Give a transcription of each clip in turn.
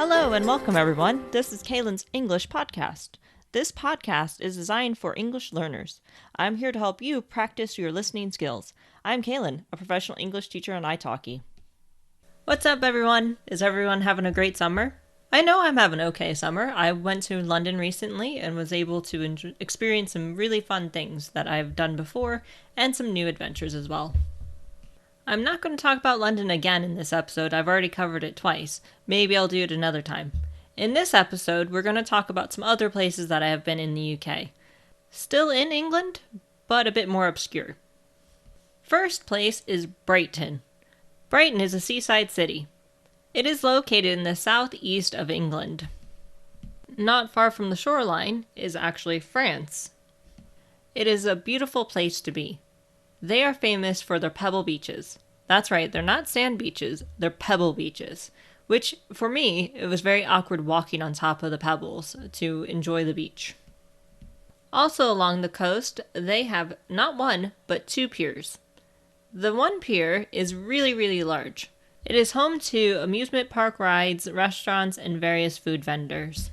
Hello and welcome everyone. This is Kaylin's English podcast. This podcast is designed for English learners. I'm here to help you practice your listening skills. I'm Kaylin, a professional English teacher on italki. What's up everyone? Is everyone having a great summer? I know I'm having an okay summer. I went to London recently and was able to experience some really fun things that I've done before and some new adventures as well. I'm not going to talk about London again in this episode. I've already covered it twice. Maybe I'll do it another time. In this episode, we're going to talk about some other places that I have been in the UK. Still in England, but a bit more obscure. First place is Brighton. Brighton is a seaside city. It is located in the southeast of England. Not far from the shoreline is actually France. It is a beautiful place to be. They are famous for their pebble beaches. That's right, they're not sand beaches, they're pebble beaches. Which, for me, it was very awkward walking on top of the pebbles to enjoy the beach. Also along the coast, they have not one, but two piers. The one pier is really large. It is home to amusement park rides, restaurants, and various food vendors.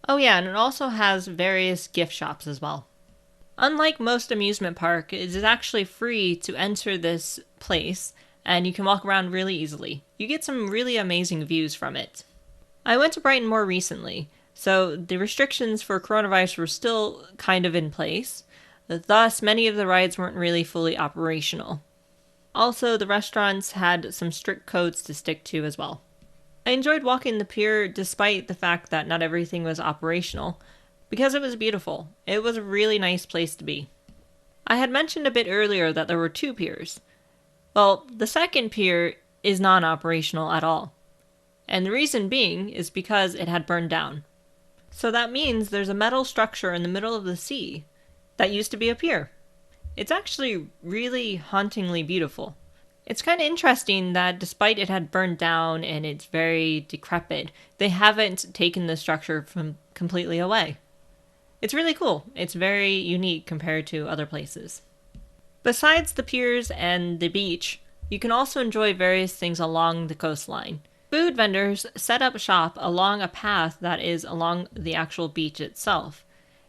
Oh yeah, and it also has various gift shops as well. Unlike most amusement parks, it is actually free to enter this place, and you can walk around really easily. You get some really amazing views from it. I went to Brighton more recently, so the restrictions for coronavirus were still kind of in place. Thus, many of the rides weren't really fully operational. Also, the restaurants had some strict codes to stick to as well. I enjoyed walking the pier despite the fact that not everything was operational, because it was beautiful. It was a really nice place to be. I had mentioned a bit earlier that there were two piers. Well, the second pier is non-operational at all. And the reason being is because it had burned down. So that means there's a metal structure in the middle of the sea that used to be a pier. It's actually really hauntingly beautiful. It's kind of interesting that despite it had burned down and it's very decrepit, they haven't taken the structure from completely away. It's really cool. It's very unique compared to other places. Besides the piers and the beach, you can also enjoy various things along the coastline. Food vendors set up shop along a path that is along the actual beach itself.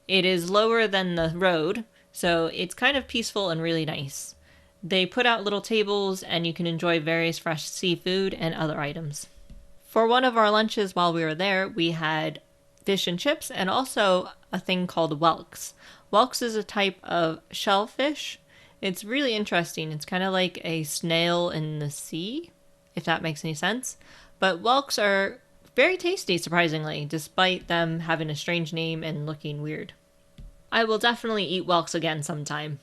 It is lower than the road, so it's kind of peaceful and really nice. They put out little tables and you can enjoy various fresh seafood and other items. For one of our lunches while we were there, we had fish and chips and also a thing called whelks. Whelks is a type of shellfish. It's really interesting. It's kind of like a snail in the sea, if that makes any sense. But whelks are very tasty, surprisingly, despite them having a strange name and looking weird. I will definitely eat whelks again sometime.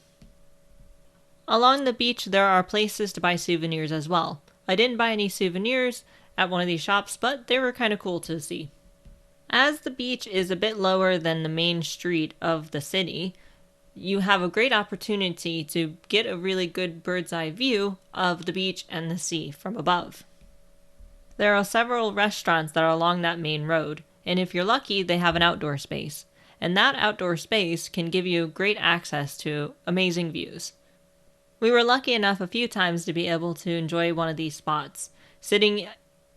Along the beach, there are places to buy souvenirs as well. I didn't buy any souvenirs at one of these shops, but they were kind of cool to see. As the beach is a bit lower than the main street of the city, you have a great opportunity to get a really good bird's eye view of the beach and the sea from above. There are several restaurants that are along that main road, and if you're lucky, they have an outdoor space. And that outdoor space can give you great access to amazing views. We were lucky enough a few times to be able to enjoy one of these spots, sitting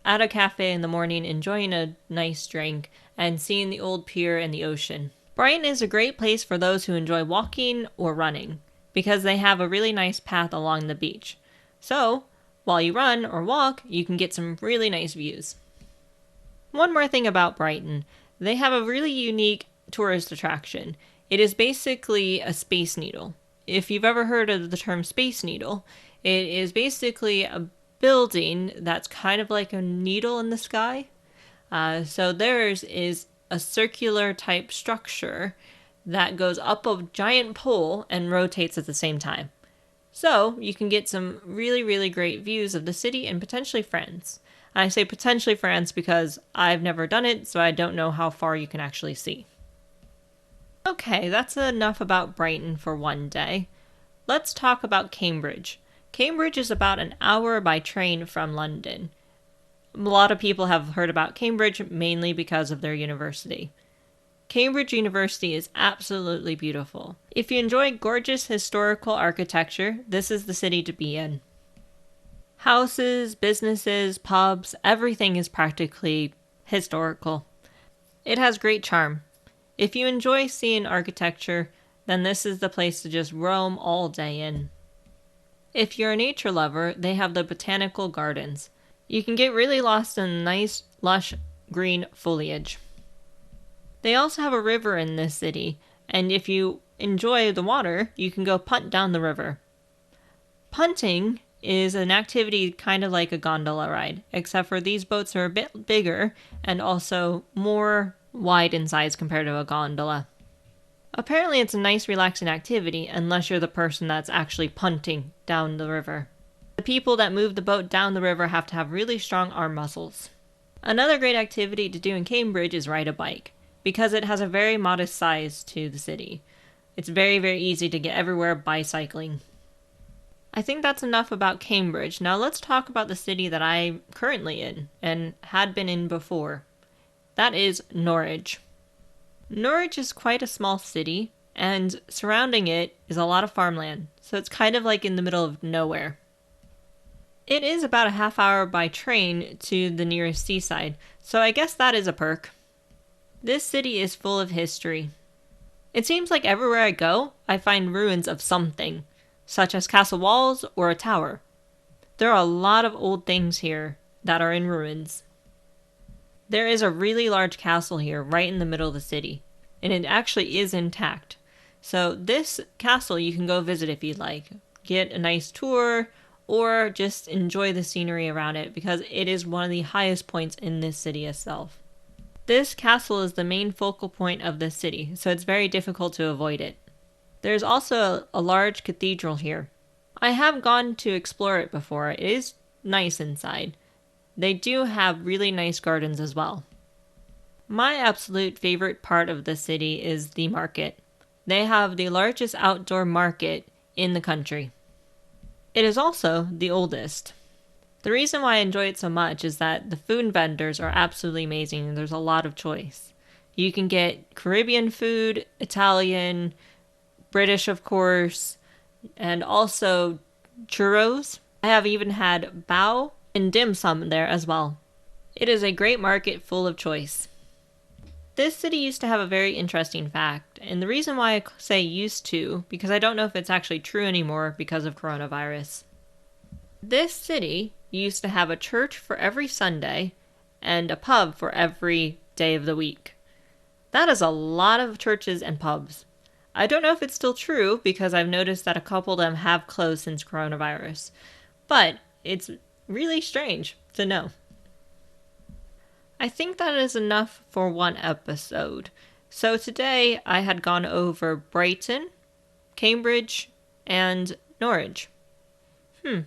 at a cafe in the morning, enjoying a nice drink, and seeing the old pier and the ocean. Brighton is a great place for those who enjoy walking or running, because they have a really nice path along the beach. So, while you run or walk, you can get some really nice views. One more thing about Brighton. They have a really unique tourist attraction. It is basically a space needle. If you've ever heard of the term space needle, it is basically a building that's kind of like a needle in the sky. So theirs is a circular type structure that goes up a giant pole and rotates at the same time. So you can get some really great views of the city and potentially France. I say potentially France because I've never done it, so I don't know how far you can actually see. Okay, that's enough about Brighton for one day. Let's talk about Cambridge. Cambridge is about an hour by train from London. A lot of people have heard about Cambridge mainly because of their university. Cambridge University is absolutely beautiful. If you enjoy gorgeous historical architecture, this is the city to be in. Houses, businesses, pubs, everything is practically historical. It has great charm. If you enjoy seeing architecture, then this is the place to just roam all day in. If you're a nature lover, they have the botanical gardens. You can get really lost in nice, lush, green foliage. They also have a river in this city, and if you enjoy the water, you can go punt down the river. Punting is an activity kind of like a gondola ride, except for these boats are a bit bigger and also more wide in size compared to a gondola. Apparently it's a nice relaxing activity unless you're the person that's actually punting down the river. The people that move the boat down the river have to have really strong arm muscles. Another great activity to do in Cambridge is ride a bike, because it has a very modest size to the city. It's very, very easy to get everywhere by cycling. I think that's enough about Cambridge. Now let's talk about the city that I'm currently in and had been in before. That is Norwich. Norwich is quite a small city, and surrounding it is a lot of farmland, so it's kind of like in the middle of nowhere. It is about a half hour by train to the nearest seaside, so I guess that is a perk. This city is full of history. It seems like everywhere I go, I find ruins of something, such as castle walls or a tower. There are a lot of old things here that are in ruins. There is a really large castle here right in the middle of the city, and it actually is intact. So this castle you can go visit if you'd like. Get a nice tour, or just enjoy the scenery around it because it is one of the highest points in this city itself. This castle is the main focal point of this city, so it's very difficult to avoid it. There's also a large cathedral here. I have gone to explore it before. It is nice inside. They do have really nice gardens as well. My absolute favorite part of the city is the market. They have the largest outdoor market in the country. It is also the oldest. The reason why I enjoy it so much is that the food vendors are absolutely amazing and there's a lot of choice. You can get Caribbean food, Italian, British of course, and also churros. I have even had bao and dim sum there as well. It is a great market full of choice. This city used to have a very interesting fact, and the reason why I say used to, because I don't know if it's actually true anymore because of coronavirus. This city used to have a church for every Sunday and a pub for every day of the week. That is a lot of churches and pubs. I don't know if it's still true because I've noticed that a couple of them have closed since coronavirus, but it's really strange to know. I think that is enough for one episode. So today I had gone over Brighton, Cambridge, and Norwich. I'll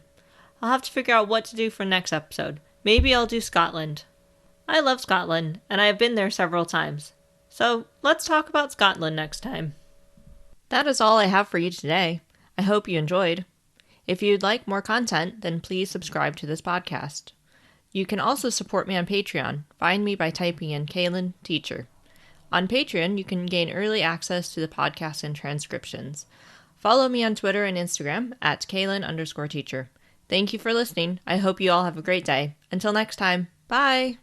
have to figure out what to do for next episode. Maybe I'll do Scotland. I love Scotland, and I have been there several times. So let's talk about Scotland next time. That is all I have for you today. I hope you enjoyed. If you'd like more content, then please subscribe to this podcast. You can also support me on Patreon. Find me by typing in Kaylin Teacher. On Patreon, you can gain early access to the podcast and transcriptions. Follow me on Twitter and Instagram at Kaylin_teacher. Thank you for listening. I hope you all have a great day. Until next time, bye!